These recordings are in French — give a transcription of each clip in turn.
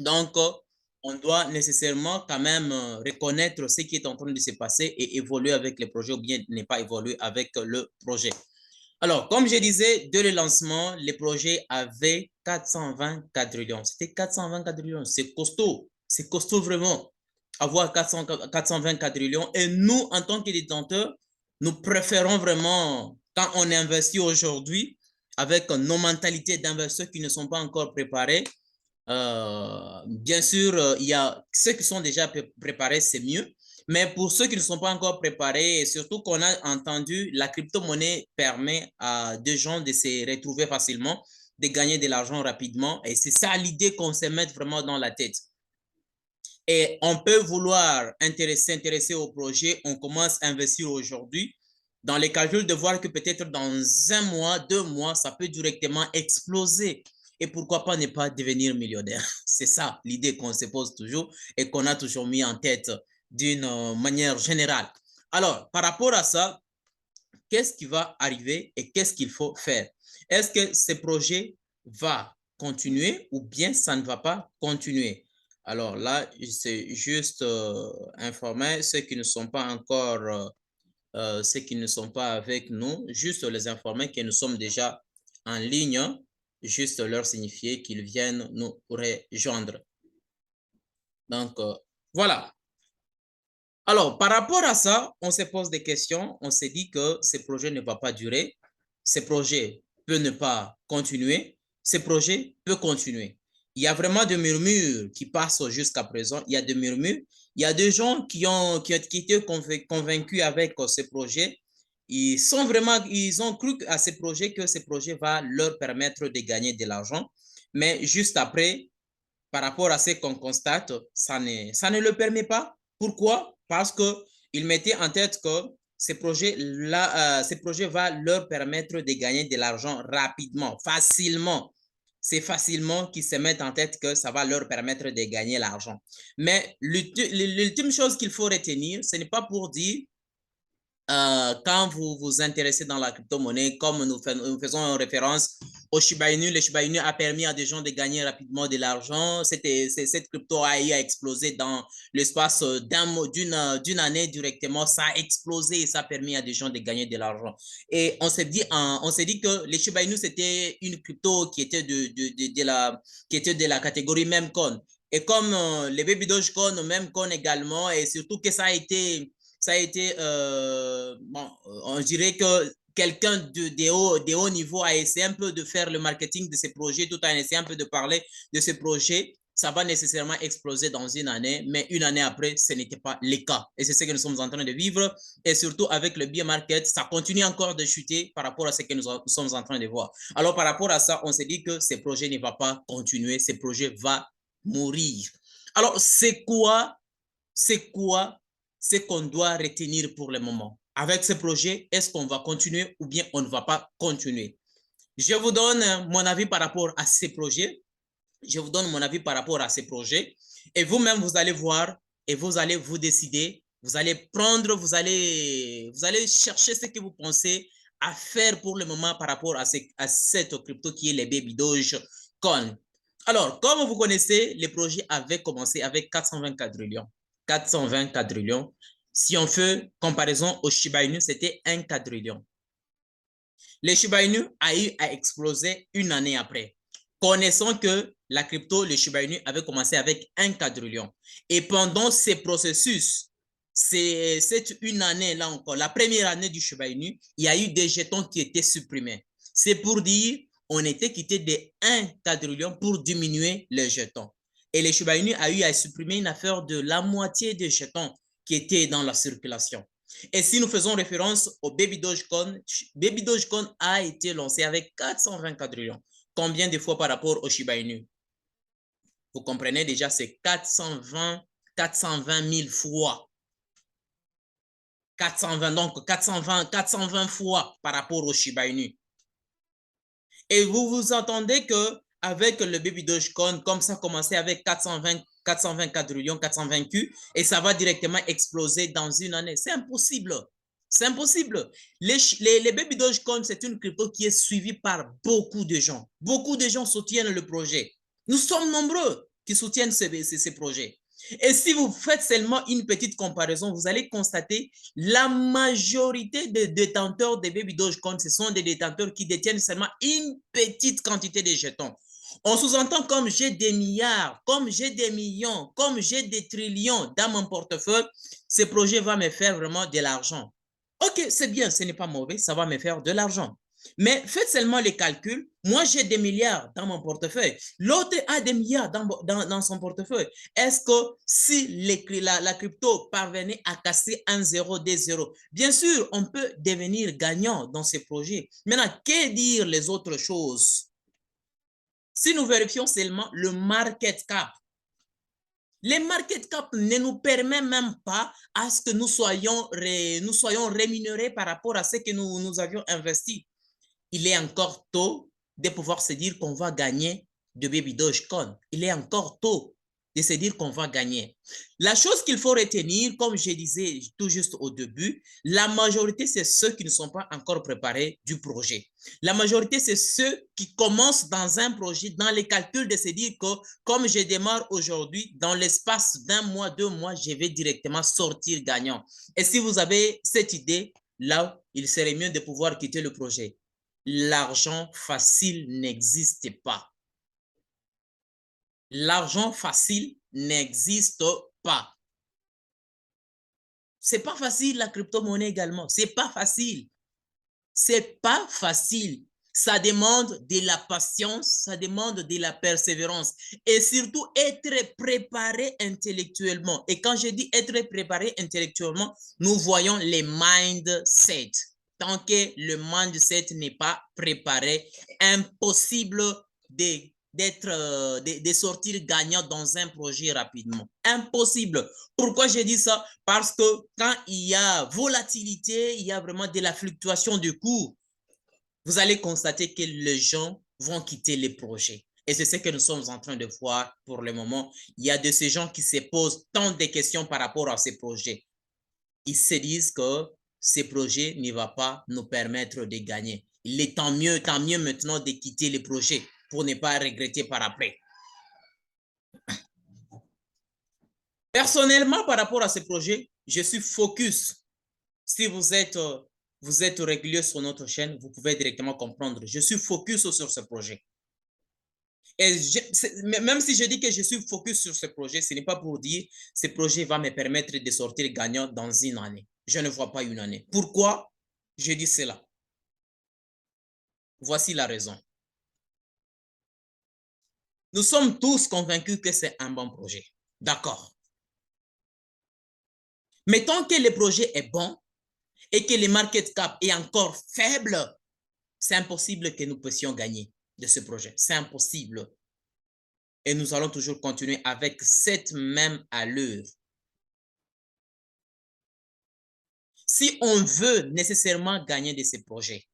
Donc, on doit nécessairement quand même reconnaître ce qui est en train de se passer et évoluer avec le projet ou bien ne pas évoluer avec le projet. Alors, comme je disais, dès le lancement, le projet avait 420 quadrillions. C'était 420 quadrillions. C'est costaud vraiment, avoir 420 quadrillions. Et nous, en tant que détenteurs, nous préférons vraiment, quand on investit aujourd'hui, avec nos mentalités d'investisseurs qui ne sont pas encore préparés, bien sûr, il y a ceux qui sont déjà préparés, c'est mieux. Mais pour ceux qui ne sont pas encore préparés, et surtout qu'on a entendu, la crypto-monnaie permet à des gens de se retrouver facilement, de gagner de l'argent rapidement. Et c'est ça l'idée qu'on se mette vraiment dans la tête. Et on peut vouloir s'intéresser au projet, on commence à investir aujourd'hui dans les calculs de voir que peut-être dans 1 mois, 2 mois, ça peut directement exploser. Et pourquoi pas ne pas devenir millionnaire? C'est ça l'idée qu'on se pose toujours et qu'on a toujours mis en tête d'une manière générale. Alors, par rapport à ça, qu'est-ce qui va arriver et qu'est-ce qu'il faut faire? Est-ce que ce projet va continuer ou bien ça ne va pas continuer? Alors là, c'est juste informer ceux qui ne sont pas encore, ceux qui ne sont pas avec nous, juste les informer que nous sommes déjà en ligne, juste leur signifier qu'ils viennent nous rejoindre. Donc, voilà. Alors, par rapport à ça, on se pose des questions. On se dit que ce projet ne va pas durer. Ce projet peut ne pas continuer. Ce projet peut continuer. Il y a vraiment des murmures qui passent jusqu'à présent. Il y a des murmures. Il y a des gens qui étaient convaincus avec ce projet. Ils ont cru à ce projet que ce projet va leur permettre de gagner de l'argent. Mais juste après, par rapport à ce qu'on constate, ça ne le permet pas. Pourquoi? Parce qu'ils mettaient en tête que ce projet va leur permettre de gagner de l'argent rapidement, facilement. C'est facilement qu'ils se mettent en tête que ça va leur permettre de gagner l'argent. Mais l'ultime chose qu'il faut retenir, ce n'est pas pour dire quand vous vous intéressez dans la crypto-monnaie, comme nous faisons référence au Shiba Inu, le Shiba Inu a permis à des gens de gagner rapidement de l'argent. Cette crypto a explosé dans l'espace d'une année directement. Ça a explosé et ça a permis à des gens de gagner de l'argent. Et on s'est dit que le Shiba Inu, c'était une crypto qui était qui était de la catégorie meme coin. Et comme les Baby Dogecoin, meme coin également, et surtout que ça a été, bon, on dirait que quelqu'un de haut niveau a essayé un peu de faire le marketing de ces projets tout en essayant un peu de parler de ces projets. Ça va nécessairement exploser dans une année, mais une année après, ce n'était pas le cas. Et c'est ce que nous sommes en train de vivre. Et surtout avec le bear market, ça continue encore de chuter par rapport à ce que nous sommes en train de voir. Alors par rapport à ça, on s'est dit que ce projet ne va pas continuer, ce projet va mourir. Alors c'est quoi ce qu'on doit retenir pour le moment? Avec ce projet, est-ce qu'on va continuer ou bien on ne va pas continuer? Je vous donne mon avis par rapport à ces projets. Je vous donne mon avis par rapport à ces projets. Et vous-même, vous allez voir et vous allez vous décider. Vous allez prendre, vous allez chercher ce que vous pensez à faire pour le moment par rapport à cette crypto qui est les Baby Dogecoin. Alors, comme vous connaissez, le projet avait commencé avec 420 quadrillions. 420 quadrillions. Si on fait comparaison au Shiba Inu, c'était 1 quadrillion. Le Shiba Inu a eu à exploser une année après. Connaissons que la crypto, le Shiba Inu, avait commencé avec 1 quadrillion. Et pendant ces processus, c'est une année là encore, la première année du Shiba Inu, il y a eu des jetons qui étaient supprimés. C'est pour dire, on était quitté de 1 quadrillion pour diminuer les jetons. Et le Shiba Inu a eu à supprimer une affaire de la moitié des jetons qui étaient dans la circulation. Et si nous faisons référence au Baby Dogecoin a été lancé avec 420 quadrillions. Combien de fois par rapport au Shiba Inu? Vous comprenez déjà, c'est 420 000 fois. 420, donc 420 fois par rapport au Shiba Inu. Et vous vous attendez que avec le Baby Dogecoin, comme ça commençait avec 420 quadrillions, 420 Q, et ça va directement exploser dans une année. C'est impossible. C'est impossible. Les Baby Dogecoin, c'est une crypto qui est suivie par beaucoup de gens. Beaucoup de gens soutiennent le projet. Nous sommes nombreux. qui soutiennent ces projets. Et si vous faites seulement une petite comparaison, vous allez constater la majorité des détenteurs des Baby Dogecoin, ce sont des détenteurs qui détiennent seulement une petite quantité de jetons. On sous-entend comme j'ai des milliards, comme j'ai des millions, comme j'ai des trillions dans mon portefeuille, ce projet va me faire vraiment de l'argent. Ok, c'est bien, ce n'est pas mauvais, ça va me faire de l'argent. Mais faites seulement les calculs. Moi, j'ai des milliards dans mon portefeuille. L'autre a des milliards dans son portefeuille. Est-ce que si la crypto parvenait à casser 1 0, 2 0, bien sûr, on peut devenir gagnant dans ces projets. Maintenant, que dire les autres choses? Si nous vérifions seulement le market cap, les market cap ne nous permettent même pas à ce que nous soyons rémunérés par rapport à ce que nous avions investi. Il est encore tôt de pouvoir se dire qu'on va gagner de Baby Dogecoin. Il est encore tôt de se dire qu'on va gagner. La chose qu'il faut retenir, comme je disais tout juste au début, la majorité, c'est ceux qui ne sont pas encore préparés du projet. La majorité, c'est ceux qui commencent dans un projet, dans les calculs de se dire que comme je démarre aujourd'hui, dans l'espace d'1 mois, 2 mois, je vais directement sortir gagnant. Et si vous avez cette idée, là, il serait mieux de pouvoir quitter le projet. L'argent facile n'existe pas. L'argent facile n'existe pas. C'est pas facile la crypto-monnaie également. C'est pas facile. C'est pas facile. Ça demande de la patience, ça demande de la persévérance et surtout être préparé intellectuellement. Et quand je dis être préparé intellectuellement, nous voyons les mindsets. Tant que le mindset n'est pas préparé, impossible de sortir gagnant dans un projet rapidement. Impossible. Pourquoi je dis ça? Parce que quand il y a volatilité, il y a vraiment de la fluctuation du cours, vous allez constater que les gens vont quitter les projets. Et c'est ce que nous sommes en train de voir pour le moment. Il y a de ces gens qui se posent tant de questions par rapport à ces projets. Ils se disent que ces projets ne vont pas nous permettre de gagner. Il est tant mieux maintenant de quitter les projets pour ne pas regretter par après. Personnellement, par rapport à ces projets, je suis focus. Si vous êtes régulier sur notre chaîne, vous pouvez directement comprendre. Je suis focus sur ce projet. Et même si je dis que je suis focus sur ce projet, ce n'est pas pour dire que ce projet va me permettre de sortir gagnant dans une année. Je ne vois pas une année. Pourquoi je dis cela? Voici la raison. Nous sommes tous convaincus que c'est un bon projet. D'accord. Mais tant que le projet est bon et que le market cap est encore faible, c'est impossible que nous puissions gagner de ce projet. C'est impossible. Et nous allons toujours continuer avec cette même allure. Si on veut nécessairement gagner de ces projets,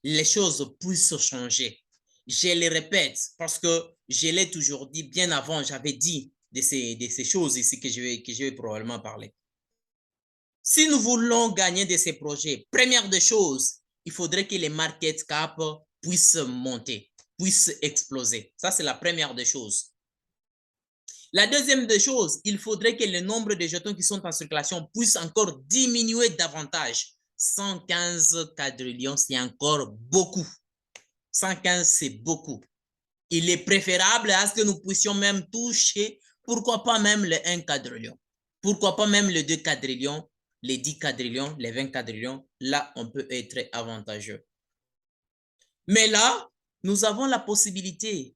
les choses puissent changer. Je le répète parce que je l'ai toujours dit bien avant, j'avais dit de ces choses ici que je vais probablement parler. Si nous voulons gagner de ces projets, première des choses, il faudrait que les market cap puissent monter, puissent exploser. Ça, c'est la première des choses. La deuxième des choses, il faudrait que le nombre de jetons qui sont en circulation puisse encore diminuer davantage. 115 quadrillions, c'est encore beaucoup. 115, c'est beaucoup. Il est préférable à ce que nous puissions même toucher, pourquoi pas même le 1 quadrillion. Pourquoi pas même le 2 quadrillions, les 10 quadrillions, les 20 quadrillions. Là, on peut être avantageux. Mais là, nous avons la possibilité,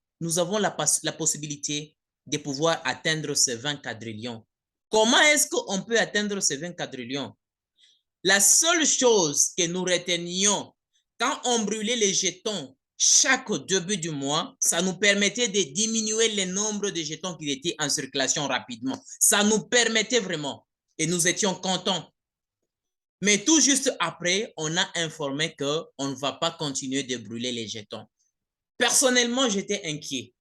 de pouvoir atteindre ces 20 quadrillions. Comment est-ce qu'on peut atteindre ces 20 quadrillions? La seule chose que nous retenions quand on brûlait les jetons chaque début du mois, ça nous permettait de diminuer le nombre de jetons qui étaient en circulation rapidement. Ça nous permettait vraiment et nous étions contents. Mais tout juste après, on a informé qu'on ne va pas continuer de brûler les jetons. Personnellement, j'étais inquiet.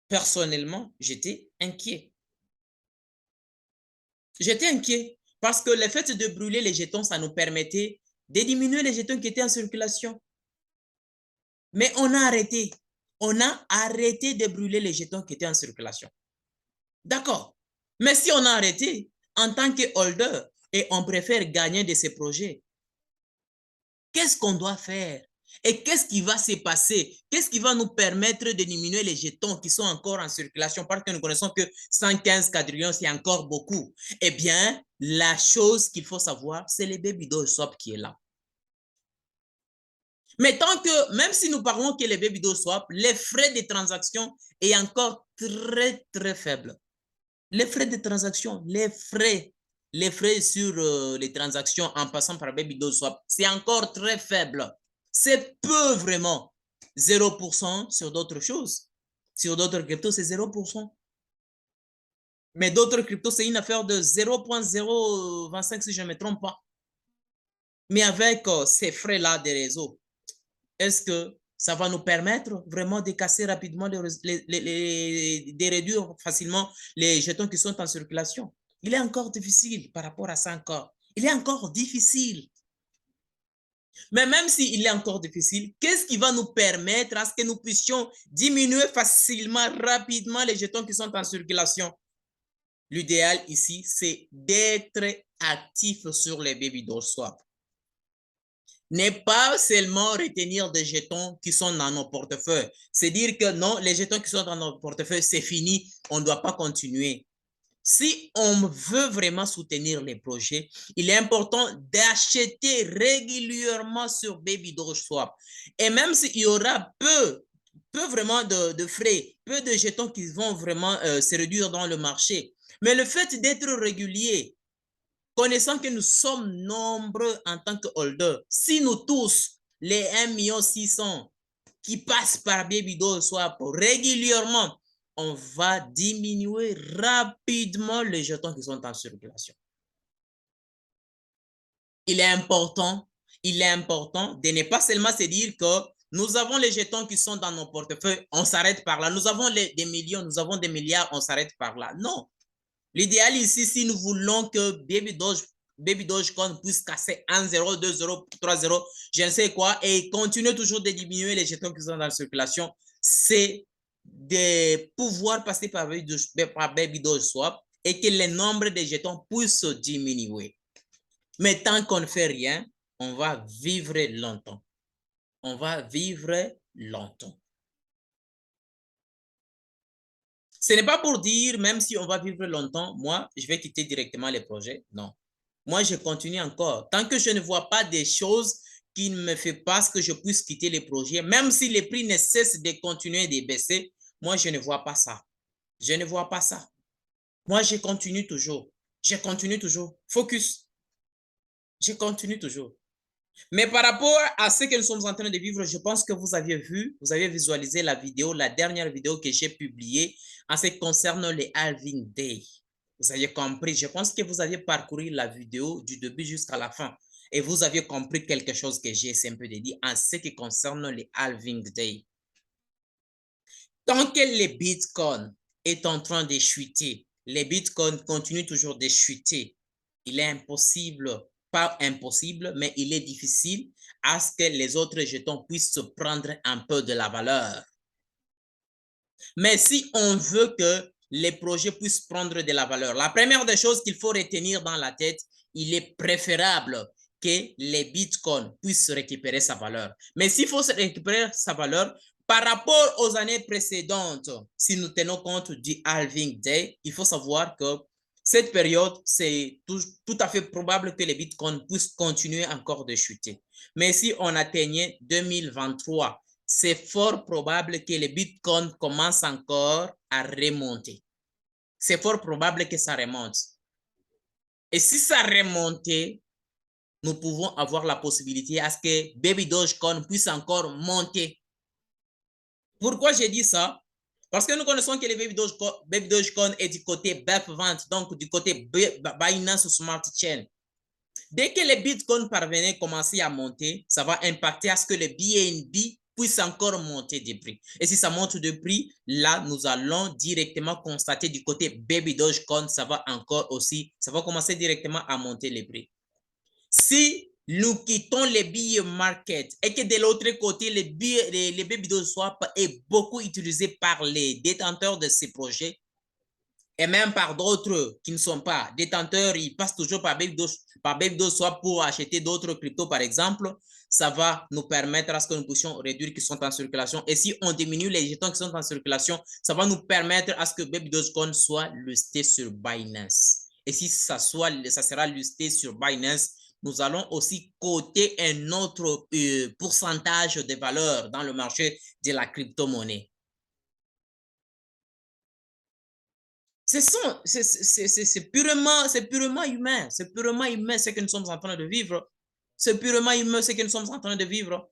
Personnellement, j'étais inquiet. J'étais inquiet parce que le fait de brûler les jetons, ça nous permettait de diminuer les jetons qui étaient en circulation. Mais on a arrêté. on a arrêté de brûler les jetons qui étaient en circulation. D'accord. Mais si on a arrêté en tant que holder et on préfère gagner de ces projets, qu'est-ce qu'on doit faire? Et qu'est-ce qui va se passer? Qu'est-ce qui va nous permettre de diminuer les jetons qui sont encore en circulation parce que nous connaissons que 115 quadrillions, c'est encore beaucoup. Eh bien, la chose qu'il faut savoir, c'est le baby doge swap qui est là. Mais tant que, même si nous parlons que les baby doge swap, les frais de transaction est encore très, très faible. Les frais de transaction, les frais sur les transactions en passant par baby doge swap, c'est encore très faible. C'est peu vraiment. 0% sur d'autres choses. Sur d'autres cryptos, c'est 0%. Mais d'autres cryptos, c'est une affaire de 0.025 si je ne me trompe pas. Mais avec ces frais-là des réseaux, est-ce que ça va nous permettre vraiment de casser rapidement, de réduire facilement les jetons qui sont en circulation? Il est encore difficile par rapport à ça encore. Il est encore difficile. Mais même s'il est encore difficile, qu'est-ce qui va nous permettre à ce que nous puissions diminuer facilement, rapidement les jetons qui sont en circulation? L'idéal ici, c'est d'être actif sur les baby doge swap. N'est pas seulement retenir des jetons qui sont dans nos portefeuilles. C'est dire que non, les jetons qui sont dans nos portefeuilles, c'est fini, on ne doit pas continuer. Si on veut vraiment soutenir les projets, il est important d'acheter régulièrement sur baby doge swap. Et même s'il y aura peu vraiment de frais, peu de jetons qui vont vraiment se réduire dans le marché, mais le fait d'être régulier, connaissant que nous sommes nombreux en tant que holder, si nous tous, les 1,6 million qui passent par baby doge swap régulièrement, on va diminuer rapidement les jetons qui sont en circulation. Il est important de ne pas seulement se dire que nous avons les jetons qui sont dans nos portefeuilles, on s'arrête par là. Nous avons des millions, nous avons des milliards, on s'arrête par là. Non. L'idéal ici, si nous voulons que Baby Dogecoin puisse casser 1, 0, 2, 0, 3, 0, je ne sais quoi, et continuer toujours de diminuer les jetons qui sont dans la circulation, c'est de pouvoir passer par Baby Doge Swap et que le nombre de jetons puisse diminuer. Mais tant qu'on ne fait rien, on va vivre longtemps. On va vivre longtemps. Ce n'est pas pour dire, même si on va vivre longtemps, moi, je vais quitter directement les projets. Non. Moi, je continue encore. Tant que je ne vois pas des choses qui ne me font pas ce que je puisse quitter les projets, même si les prix ne cessent de continuer de baisser, moi, je ne vois pas ça. Je ne vois pas ça. Moi, je continue toujours. Je continue toujours. Focus. Je continue toujours. Mais par rapport à ce que nous sommes en train de vivre, je pense que vous aviez vu, vous avez visualisé la vidéo, la dernière vidéo que j'ai publiée en ce qui concerne les halving day. Vous avez compris, je pense que vous aviez parcouru la vidéo du début jusqu'à la fin et vous aviez compris quelque chose que j'ai essayé un peu de dire en ce qui concerne les halving day. Tant que les bitcoins est en train de chuter, les bitcoins continuent toujours de chuter, il est impossible, pas impossible, mais il est difficile à ce que les autres jetons puissent prendre un peu de la valeur. Mais si on veut que les projets puissent prendre de la valeur, la première des choses qu'il faut retenir dans la tête, il est préférable que les bitcoins puissent récupérer sa valeur. Mais s'il faut récupérer sa valeur, par rapport aux années précédentes, si nous tenons compte du halving day, il faut savoir que cette période, c'est tout à fait probable que les bitcoins puissent continuer encore de chuter. Mais si on atteignait 2023, c'est fort probable que les bitcoins commencent encore à remonter. C'est fort probable que ça remonte. Et si ça remontait, nous pouvons avoir la possibilité à ce que Baby Dogecoin puisse encore monter. Pourquoi j'ai dit ça? Parce que nous connaissons que les Baby Dogecoin est du côté BEP20, donc du côté Binance Smart Chain. Dès que les bitcoins parvenaient à commencer à monter, ça va impacter à ce que le BNB puisse encore monter de prix. Et si ça monte de prix, là, nous allons directement constater du côté Baby Dogecoin, ça va encore aussi, ça va commencer directement à monter les prix. Si nous quittons les billets market et que de l'autre côté, les baby doll swap est beaucoup utilisé par les détenteurs de ces projets et même par d'autres qui ne sont pas détenteurs, ils passent toujours par baby doll swap pour acheter d'autres cryptos, par exemple. Ça va nous permettre à ce que nous puissions réduire qui sont en circulation. Et si on diminue les jetons qui sont en circulation, ça va nous permettre à ce que Baby Dogecoin soit listé sur Binance. Et si ça sera listé sur Binance, nous allons aussi coter un autre pourcentage de valeur dans le marché de la crypto-monnaie. C'est purement humain. C'est purement humain ce que nous sommes en train de vivre. C'est purement humain ce que nous sommes en train de vivre.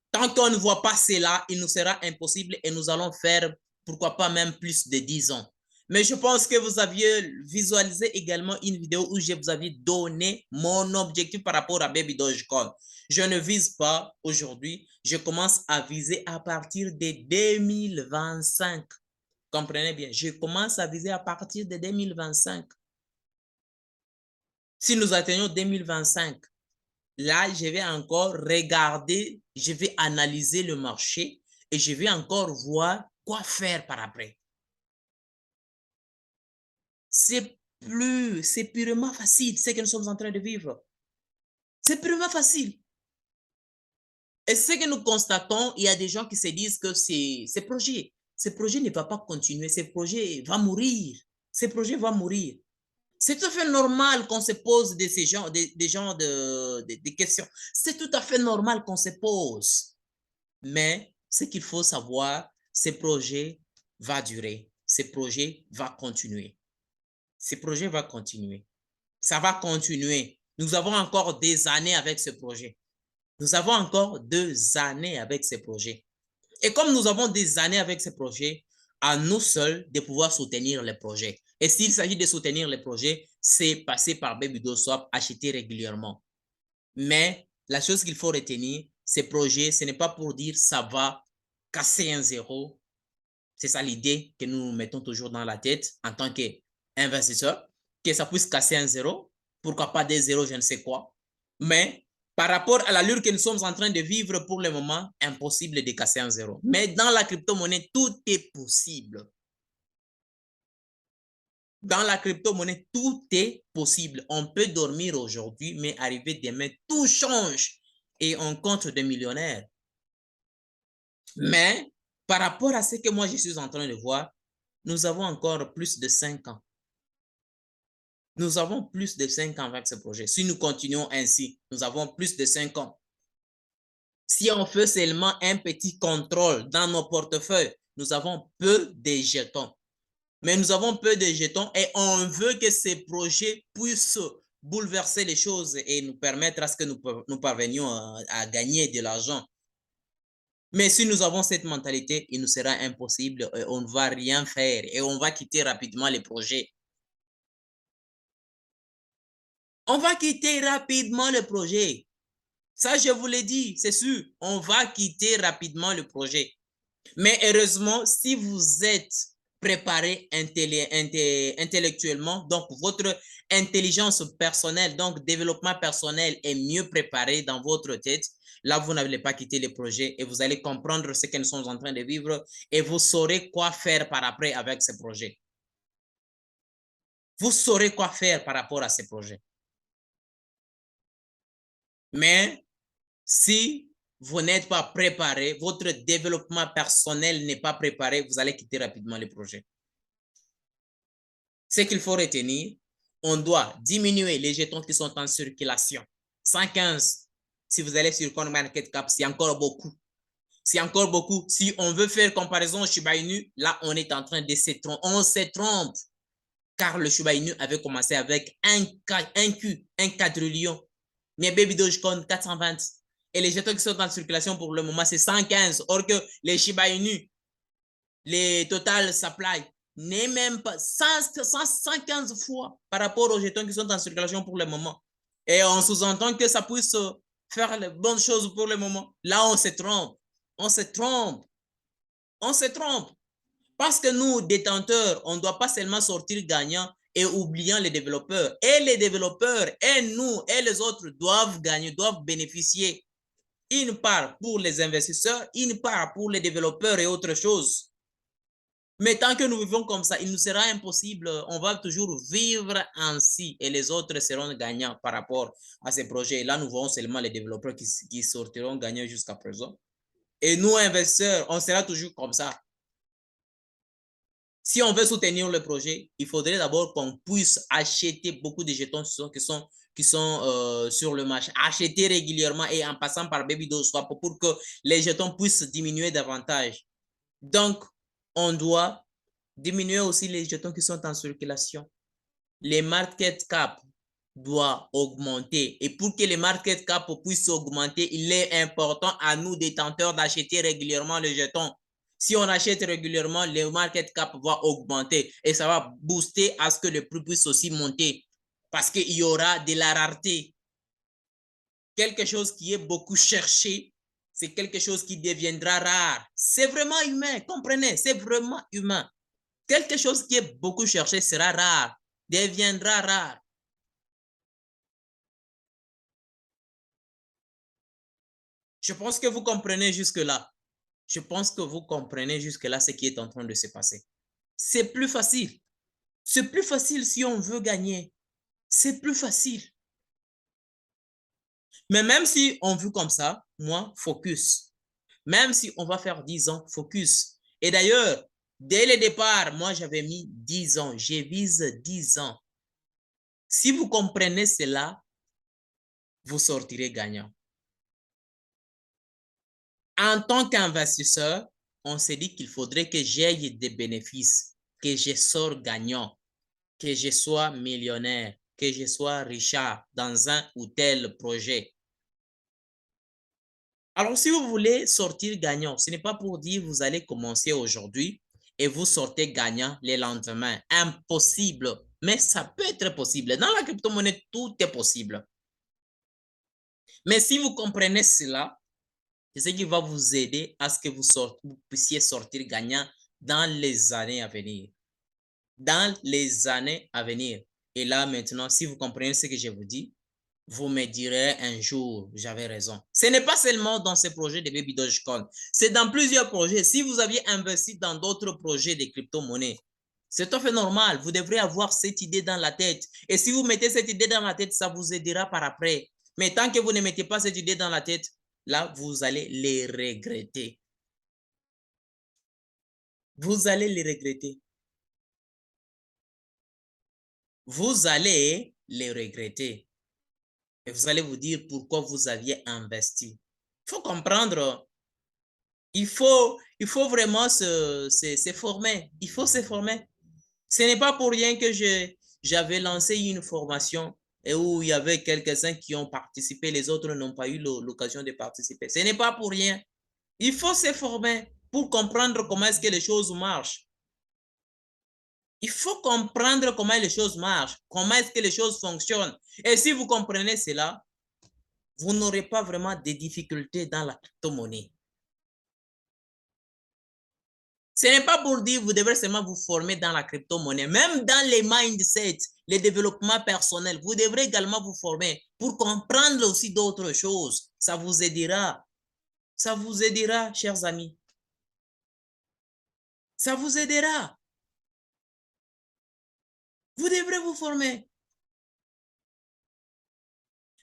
Tant qu'on ne voit pas cela, il nous sera impossible et nous allons faire, pourquoi pas même plus de 10 ans. Mais je pense que vous aviez visualisé également une vidéo où je vous avais donné mon objectif par rapport à Baby Dogecoin. Je ne vise pas aujourd'hui, je commence à viser à partir de 2025. Comprenez bien, je commence à viser à partir de 2025. Si nous atteignons 2025, là, je vais encore regarder, je vais analyser le marché et je vais encore voir quoi faire par après. C'est purement facile ce que nous sommes en train de vivre. C'est purement facile. Et ce que nous constatons, il y a des gens qui se disent que ce projet ne va pas continuer, ce projet va mourir. Ce projet va mourir. C'est tout à fait normal qu'on se pose des questions. C'est tout à fait normal qu'on se pose. Mais ce qu'il faut savoir, ce projet va durer. Ce projet va continuer. Ce projet va continuer. Ça va continuer. Nous avons encore des années avec ce projet. Nous avons encore 2 années avec ce projet. Et comme nous avons des années avec ce projet, à nous seuls de pouvoir soutenir les projets. Et s'il s'agit de soutenir les projets, c'est passer par Baby Doll Swap, acheter régulièrement. Mais la chose qu'il faut retenir, ces projets, ce n'est pas pour dire ça va casser un zéro. C'est ça l'idée que nous mettons toujours dans la tête en tant qu'investisseur, que ça puisse casser un zéro. Pourquoi pas des zéros, je ne sais quoi. Mais par rapport à l'allure que nous sommes en train de vivre pour le moment, impossible de casser un zéro. Mais dans la crypto-monnaie, tout est possible. Dans la crypto-monnaie, tout est possible. On peut dormir aujourd'hui, mais arriver demain, tout change et on compte des millionnaires. Mais par rapport à ce que moi je suis en train de voir, nous avons encore plus de 5 ans. Nous avons plus de 5 ans avec ce projet. Si nous continuons ainsi, nous avons plus de 5 ans. Si on fait seulement un petit contrôle dans nos portefeuilles, nous avons peu de jetons. Mais nous avons peu de jetons et on veut que ces projets puissent bouleverser les choses et nous permettre à ce que nous parvenions à gagner de l'argent. Mais si nous avons cette mentalité, il nous sera impossible, on ne va rien faire et on va quitter rapidement les projets. On va quitter rapidement le projet. Ça, je vous l'ai dit, c'est sûr. On va quitter rapidement le projet. Mais heureusement, si vous êtes préparé intellectuellement, donc votre intelligence personnelle, donc développement personnel est mieux préparé dans votre tête, là, vous n'allez pas quitter le projet et vous allez comprendre ce que nous sommes en train de vivre et vous saurez quoi faire par après avec ce projet. Vous saurez quoi faire par rapport à ce projet. Mais si vous n'êtes pas préparé, votre développement personnel n'est pas préparé, vous allez quitter rapidement le projet. Ce qu'il faut retenir, on doit diminuer les jetons qui sont en circulation. 115, si vous allez sur CoinMarketCap, c'est encore beaucoup. C'est encore beaucoup. Si on veut faire comparaison au Shiba Inu, là, on est en train de se tromper. On se trompe. Car le Shiba Inu avait commencé avec un quadrillion. Mais Baby Dogecoin, 420. Et les jetons qui sont en circulation pour le moment, c'est 115. Or que les Shiba Inu, les total supply, n'est même pas 115 fois par rapport aux jetons qui sont en circulation pour le moment. Et on sous-entend que ça puisse faire les bonnes choses pour le moment. Là, on se trompe. On se trompe. On se trompe. Parce que nous, détenteurs, on ne doit pas seulement sortir gagnant et oubliant les développeurs. Et les développeurs, et nous, et les autres doivent gagner, doivent bénéficier. Une part pour les investisseurs, une part pour les développeurs et autre chose. Mais tant que nous vivons comme ça, il nous sera impossible. On va toujours vivre ainsi et les autres seront gagnants par rapport à ces projets. Là, nous voyons seulement les développeurs qui sortiront gagnants jusqu'à présent. Et nous, investisseurs, on sera toujours comme ça. Si on veut soutenir le projet, il faudrait d'abord qu'on puisse acheter beaucoup de jetons qui sont sur le marché. Acheter régulièrement et en passant par Baby2Swap pour que les jetons puissent diminuer davantage. Donc, on doit diminuer aussi les jetons qui sont en circulation. Les market cap doivent augmenter. Et pour que les market cap puissent augmenter, il est important à nous, détenteurs, d'acheter régulièrement les jetons. Si on achète régulièrement, le market cap va augmenter et ça va booster à ce que le prix puisse aussi monter parce qu'il y aura de la rareté. Quelque chose qui est beaucoup cherché, c'est quelque chose qui deviendra rare. C'est vraiment humain, comprenez, c'est vraiment humain. Quelque chose qui est beaucoup cherché sera rare, deviendra rare. Je pense que vous comprenez jusque-là. Je pense que vous comprenez jusque-là ce qui est en train de se passer. C'est plus facile. C'est plus facile si on veut gagner. C'est plus facile. Mais même si on veut comme ça, moi, focus. Même si on va faire 10 ans, focus. Et d'ailleurs, dès le départ, moi, j'avais mis 10 ans. Je vise 10 ans. Si vous comprenez cela, vous sortirez gagnant. En tant qu'investisseur, on s'est dit qu'il faudrait que j'aie des bénéfices, que je sors gagnant, que je sois millionnaire, que je sois richard dans un ou tel projet. Alors, si vous voulez sortir gagnant, ce n'est pas pour dire vous allez commencer aujourd'hui et vous sortez gagnant les lendemains. Impossible. Mais ça peut être possible. Dans la crypto-monnaie, tout est possible. Mais si vous comprenez cela, c'est ce qui va vous aider à ce que vous puissiez sortir gagnant dans les années à venir. Dans les années à venir. Et là, maintenant, si vous comprenez ce que je vous dis, vous me direz un jour, j'avais raison. Ce n'est pas seulement dans ces projets de Baby Dogecoin, c'est dans plusieurs projets. Si vous aviez investi dans d'autres projets de crypto-monnaies, c'est tout à fait normal. Vous devrez avoir cette idée dans la tête. Et si vous mettez cette idée dans la tête, ça vous aidera par après. Mais tant que vous ne mettez pas cette idée dans la tête, là, vous allez les regretter. Vous allez les regretter. Vous allez les regretter. Et vous allez vous dire pourquoi vous aviez investi. Il faut comprendre. Il faut vraiment se former. Il faut se former. Ce n'est pas pour rien que j'avais lancé une formation et où il y avait quelques-uns qui ont participé, les autres n'ont pas eu l'occasion de participer. Ce n'est pas pour rien. Il faut se former pour comprendre comment est-ce que les choses marchent. Il faut comprendre comment les choses marchent, comment est-ce que les choses fonctionnent. Et si vous comprenez cela, vous n'aurez pas vraiment de difficultés dans la crypto-monnaie. Ce n'est pas pour dire que vous devrez seulement vous former dans la crypto-monnaie. Même dans les mindsets, les développements personnels, vous devrez également vous former pour comprendre aussi d'autres choses. Ça vous aidera. Ça vous aidera, chers amis. Ça vous aidera. Vous devrez vous former.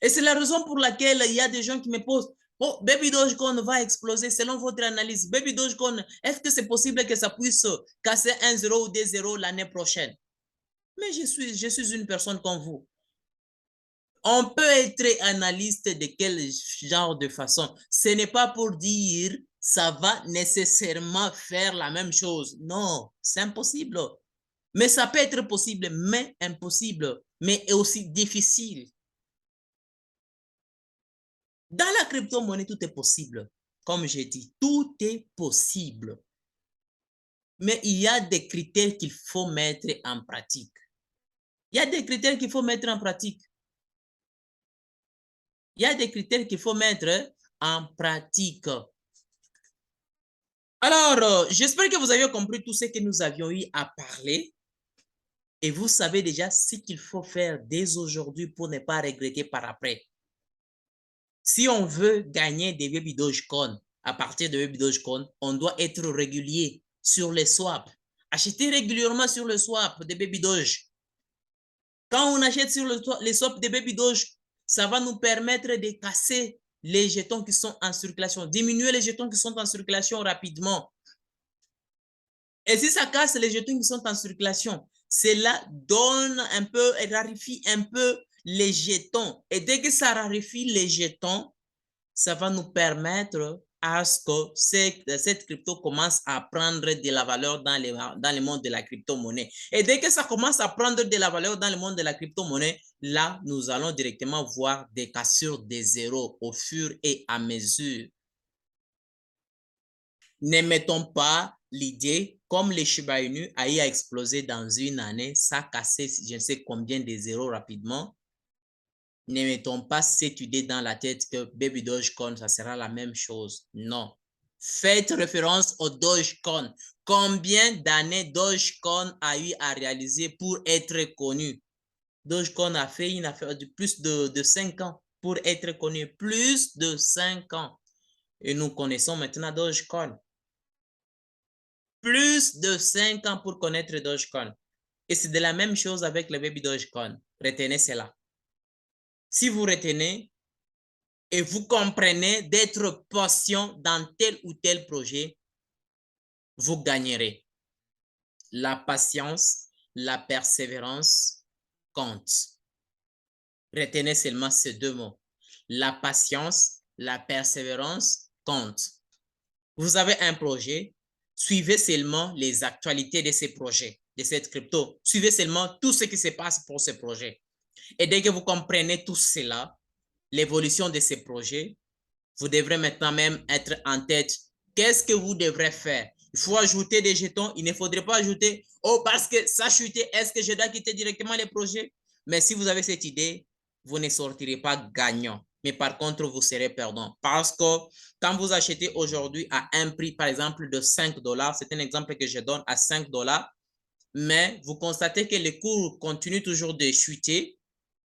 Et c'est la raison pour laquelle il y a des gens qui me posent, oh, Baby Dogecoin va exploser selon votre analyse. Baby Dogecoin, est-ce que c'est possible que ça puisse casser 1-0 ou 2-0 l'année prochaine? Mais je suis une personne comme vous. On peut être analyste de quel genre de façon. Ce n'est pas pour dire ça va nécessairement faire la même chose. Non, c'est impossible. Mais ça peut être possible, mais impossible, mais aussi difficile. Dans la crypto-monnaie, tout est possible. Comme j'ai dit, tout est possible. Mais il y a des critères qu'il faut mettre en pratique. Il y a des critères qu'il faut mettre en pratique. Il y a des critères qu'il faut mettre en pratique. Alors, j'espère que vous avez compris tout ce que nous avions eu à parler. Et vous savez déjà ce qu'il faut faire dès aujourd'hui pour ne pas regretter par après. Si on veut gagner des Baby Dogecoin, à partir de Baby Dogecoin, on doit être régulier sur les swaps. Acheter régulièrement sur le swap des Baby Doge. Quand on achète sur les swaps des Baby Doge, ça va nous permettre de casser les jetons qui sont en circulation, diminuer les jetons qui sont en circulation rapidement. Et si ça casse les jetons qui sont en circulation, cela donne un peu, raréfie un peu les jetons. Et dès que ça raréfie les jetons, ça va nous permettre à ce que cette crypto commence à prendre de la valeur dans le monde de la crypto-monnaie. Et dès que ça commence à prendre de la valeur dans le monde de la crypto-monnaie, là, nous allons directement voir des cassures des zéros au fur et à mesure. Ne mettons pas l'idée, comme les Shiba Inu a explosé dans une année, ça a cassé je ne sais combien de zéros rapidement. Ne mettons pas cette idée dans la tête que Baby Dogecoin, ça sera la même chose. Non. Faites référence au Dogecoin. Combien d'années Dogecoin a eu à réaliser pour être connu? Dogecoin a fait une affaire de plus de 5 ans pour être connu. Plus de 5 ans. Et nous connaissons maintenant Dogecoin. Plus de 5 ans pour connaître Dogecoin. Et c'est de la même chose avec le Baby Dogecoin. Retenez cela. Si vous retenez et vous comprenez d'être patient dans tel ou tel projet, vous gagnerez. La patience, la persévérance comptent. Retenez seulement ces deux mots. La patience, la persévérance comptent. Vous avez un projet, suivez seulement les actualités de ces projets, de cette crypto. Suivez seulement tout ce qui se passe pour ce projet. Et dès que vous comprenez tout cela, l'évolution de ces projets, vous devrez maintenant même être en tête. Qu'est-ce que vous devrez faire? Il faut ajouter des jetons. Il ne faudrait pas ajouter, oh, parce que ça chuté, est-ce que je dois quitter directement les projets? Mais si vous avez cette idée, vous ne sortirez pas gagnant. Mais par contre, vous serez perdant. Parce que quand vous achetez aujourd'hui à un prix, par exemple, de 5 $, c'est un exemple que je donne à 5 $, mais vous constatez que les cours continuent toujours de chuter.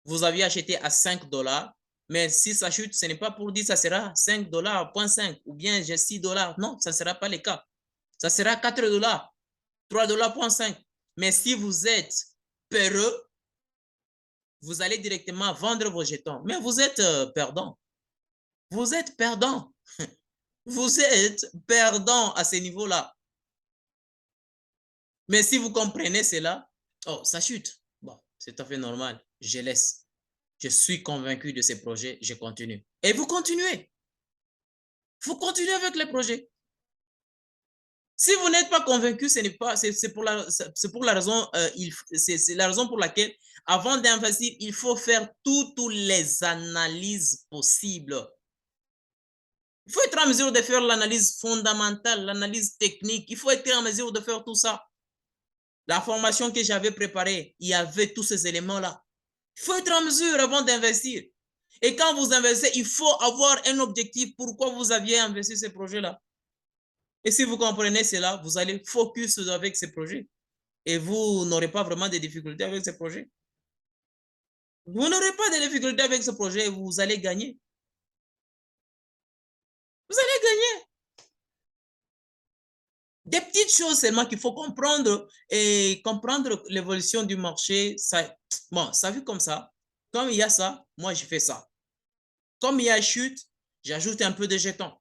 Vous aviez acheté à 5 $, mais si ça chute, ce n'est pas pour dire que ça sera 5 $, ou bien j'ai 6 $. Non, ça ne sera pas le cas. Ça sera 4 $, 3 $, mais si vous êtes peureux, vous allez directement vendre vos jetons. Mais vous êtes perdant. Vous êtes perdant. Vous êtes perdant à ce niveau-là. Mais si vous comprenez cela, oh, ça chute. Bon, c'est tout à fait normal. Je laisse. Je suis convaincu de ces projets, je continue. Et vous continuez. Vous continuez avec les projets. Si vous n'êtes pas convaincu, c'est pour la raison, c'est la raison pour laquelle, avant d'investir, il faut faire toutes les analyses possibles. Il faut être en mesure de faire l'analyse fondamentale, l'analyse technique. Il faut être en mesure de faire tout ça. La formation que j'avais préparée, il y avait tous ces éléments-là. Il faut être en mesure avant d'investir. Et quand vous investissez, il faut avoir un objectif. Pourquoi vous aviez investi ce projet-là? Et si vous comprenez cela, vous allez focus avec ces projets. Et vous n'aurez pas vraiment de difficultés avec ces projets. Vous n'aurez pas de difficultés avec ce projet et vous allez gagner. Vous allez gagner. Des petites choses seulement qu'il faut comprendre et comprendre l'évolution du marché. Ça, bon, ça vu comme ça. Comme il y a ça, moi je fais ça. Comme il y a chute, j'ajoute un peu de jetons.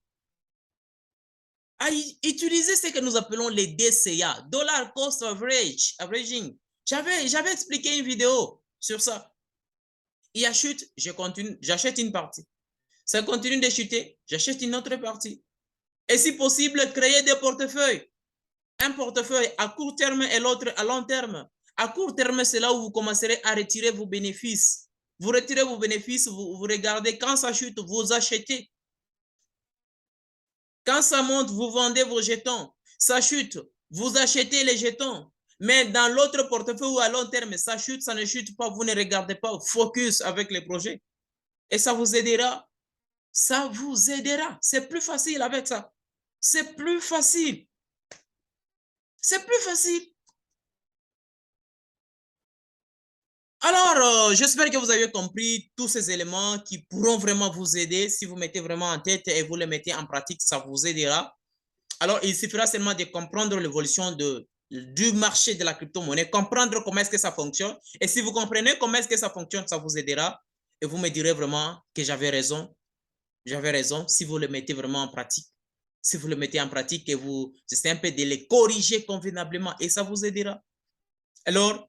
À utiliser ce que nous appelons les DCA, Dollar Cost Averaging. J'avais expliqué une vidéo sur ça. Il y a chute, je continue, j'achète une partie. Ça continue de chuter, j'achète une autre partie. Et si possible, créer des portefeuilles. Un portefeuille à court terme et l'autre à long terme. À court terme, c'est là où vous commencerez à retirer vos bénéfices. Vous retirez vos bénéfices, vous regardez, quand ça chute, vous achetez. Quand ça monte, vous vendez vos jetons. Ça chute, vous achetez les jetons. Mais dans l'autre portefeuille ou à long terme, ça chute, ça ne chute pas, vous ne regardez pas. Focus avec les projets. Et ça vous aidera. Ça vous aidera. C'est plus facile avec ça. C'est plus facile. C'est plus facile. Alors, j'espère que vous avez compris tous ces éléments qui pourront vraiment vous aider. Si vous mettez vraiment en tête et vous les mettez en pratique, ça vous aidera. Alors, il suffira seulement de comprendre l'évolution du marché de la crypto-monnaie, comprendre comment est-ce que ça fonctionne. Et si vous comprenez comment est-ce que ça fonctionne, ça vous aidera. Et vous me direz vraiment que j'avais raison. J'avais raison si vous le mettez vraiment en pratique. Si vous le mettez en pratique et vous essayez un peu de les corriger convenablement et ça vous aidera. Alors,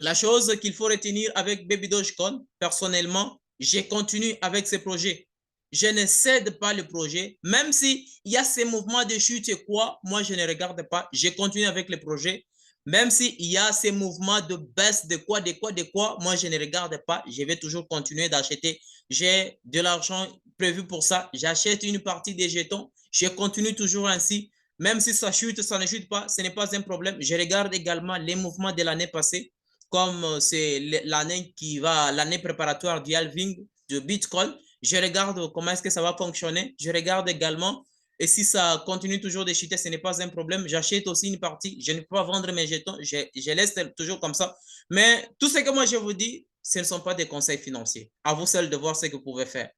la chose qu'il faut retenir avec Baby Dogecoin, personnellement, je continue avec ce projet. Je ne cède pas le projet, même s'il y a ces mouvements de chute et quoi, moi je ne regarde pas, je continue avec le projet. Même s'il y a ces mouvements de baisse de quoi, moi je ne regarde pas, je vais toujours continuer d'acheter. J'ai de l'argent prévu pour ça, j'achète une partie des jetons, je continue toujours ainsi. Même si ça chute, ça ne chute pas, ce n'est pas un problème. Je regarde également les mouvements de l'année passée comme c'est l'année qui va, l'année préparatoire du halving de Bitcoin, je regarde comment est-ce que ça va fonctionner. Je regarde également, et si ça continue toujours de chuter, ce n'est pas un problème. J'achète aussi une partie. Je ne peux pas vendre mes jetons. Je laisse toujours comme ça. Mais tout ce que moi je vous dis, ce ne sont pas des conseils financiers. À vous seul de voir ce que vous pouvez faire.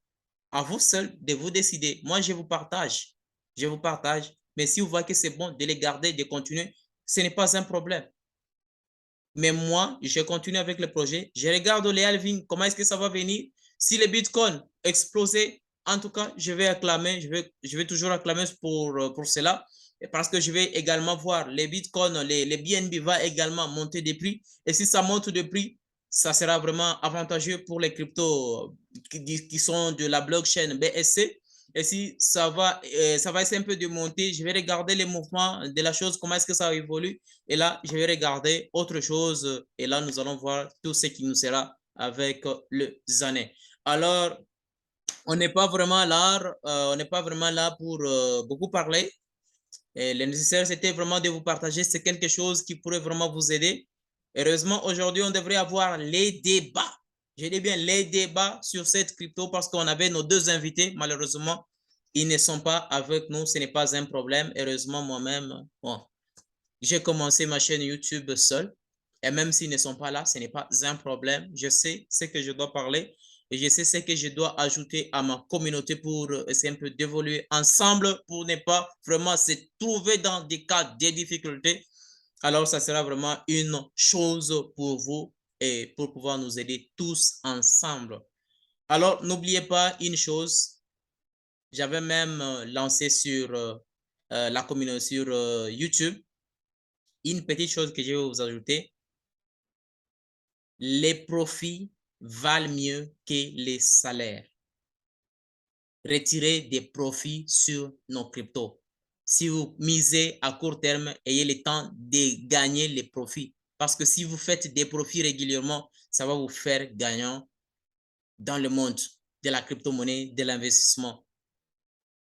À vous seul de vous décider. Moi, je vous partage. Je vous partage. Mais si vous voyez que c'est bon de les garder, de continuer, ce n'est pas un problème. Mais moi, je continue avec le projet. Je regarde les halving, comment est-ce que ça va venir. Si le Bitcoin explosait, en tout cas, je vais acclamer, je vais toujours acclamer pour cela. Parce que je vais également voir les Bitcoins, les BNB va également monter de prix. Et si ça monte de prix, ça sera vraiment avantageux pour les cryptos qui sont de la blockchain BSC. Et si ça va essayer un peu de monter, je vais regarder les mouvements de la chose, comment est-ce que ça évolue. Et là, je vais regarder autre chose. Et là, nous allons voir tout ce qui nous sera avec les années. Alors, on n'est pas vraiment là, on n'est pas vraiment là pour beaucoup parler. Et le nécessaire, c'était vraiment de vous partager. C'est quelque chose qui pourrait vraiment vous aider. Heureusement, aujourd'hui, on devrait avoir les débats. Je dis bien les débats sur cette crypto parce qu'on avait nos deux invités. Malheureusement, ils ne sont pas avec nous. Ce n'est pas un problème. Heureusement, moi-même, bon, j'ai commencé ma chaîne YouTube seul. Et même s'ils ne sont pas là, ce n'est pas un problème. Je sais ce que je dois parler et je sais ce que je dois ajouter à ma communauté pour essayer un peu d'évoluer ensemble pour ne pas vraiment se trouver dans des cas de difficultés. Alors, ça sera vraiment une chose pour vous et pour pouvoir nous aider tous ensemble. Alors, n'oubliez pas une chose. J'avais même lancé sur la communauté sur YouTube une petite chose que je vais vous ajouter. Les profits valent mieux que les salaires. Retirez des profits sur nos cryptos. Si vous misez à court terme, ayez le temps de gagner les profits. Parce que si vous faites des profits régulièrement, ça va vous faire gagnant dans le monde de la crypto-monnaie, de l'investissement.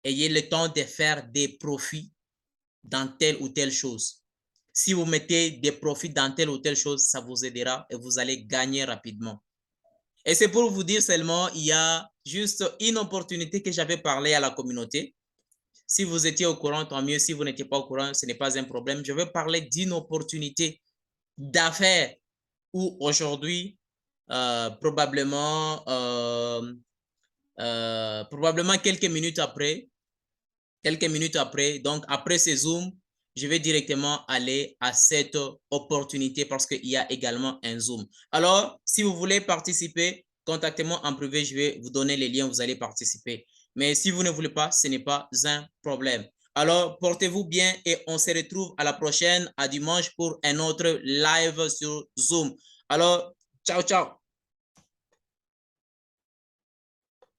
Ayez le temps de faire des profits dans telle ou telle chose. Si vous mettez des profits dans telle ou telle chose, ça vous aidera et vous allez gagner rapidement. Et c'est pour vous dire seulement, il y a juste une opportunité que j'avais parlé à la communauté. Si vous étiez au courant, tant mieux. Si vous n'étiez pas au courant, ce n'est pas un problème. Je vais parler d'une opportunité d'affaires où aujourd'hui, probablement quelques minutes après, donc après ces Zooms, je vais directement aller à cette opportunité parce qu'il y a également un Zoom. Alors, si vous voulez participer, contactez-moi en privé, je vais vous donner les liens, vous allez participer. Mais si vous ne voulez pas, ce n'est pas un problème. Alors, portez-vous bien et on se retrouve à la prochaine, à dimanche pour un autre live sur Zoom. Alors, ciao, ciao.